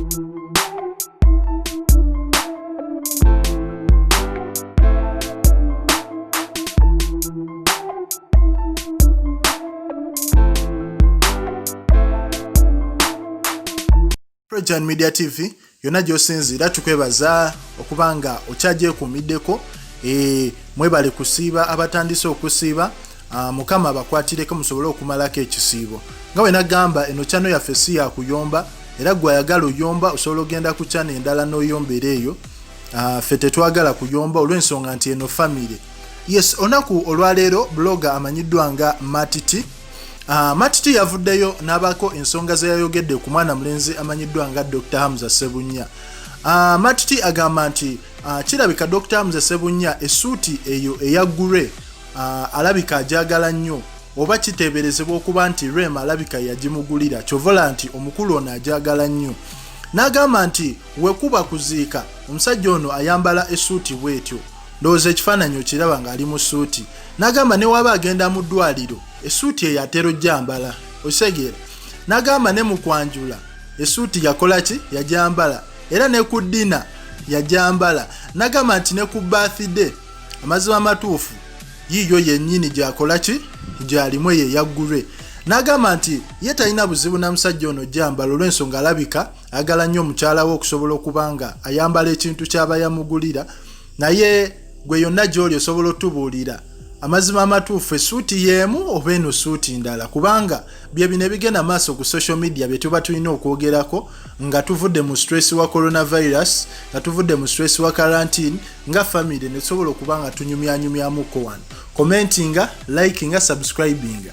Projan Media TV yona gyosinzira tukwebaza okubanga okyagyekuumiddeko mwebale kusiiba abatandise okusiiba mukama abakwatireko musobole okumalako ekisiibo nga bwe nagamba eno channel yaffe si yakuyomba era gwe ayagala oyomba osobola ogenda ku channel endala n'oyombera eyo ffe tetwagala kuyomba olw'ensonga nti eno family. Yes, onaku olwaleero blogger amanyiddwa nga Matiti Matiti yavuddeyo n'abako ensonga ze yayogedde ku mwana mulenzi amanyiddwa nga Dr. Hamza Ssebunya. Matiti agamba nti kirabika Dr. Hamza Ssebunya essuuti eyo eyaggure alabika ajagala nnyo oba kiteeberezebwa okuba nti Rema alabika yagimugulira kyovola nti omukulu ono ajagala nnyo. N'agamba nti wekuba kuziika omusajja ono ayambala essuuti bwetyo ndowooza ekifaananyi okiraba nga ali mu ssuuti. N'agamba ne waba agenda mu ddwaliro essuuti eyo atera ojjambala osegeera. N'agamba ne mu kwanjula essuuti yakola ki yajambala era ne ku ddina yajambala. N'agamba nti ne ku birthday amazima amatuufu yiyo yennyini gyakola ki gyalimu eyo eyaggulwe. N'agamba nti ye talina buzibu na musajja ono jjambala olw'ensonga alabika agala nnyo omukyala we okusobola okubanga ayambala ekintu ky'aba yamugulira, naye gwe yonna gy'oli osobola otubuulira amazima amatuufu essuuti y'emu oba eno ssuuti ndala, kubanga bye bino ebigenda maaso ku social media bye tuba tulina okwogerako nga tuvudde mu stress wa coronavirus, nga tuvudde mu stress wa quarantine nga family ne tusobola okuba nga tunyumyanyumyamuko wano. Commentinga, likinga, subscribinga.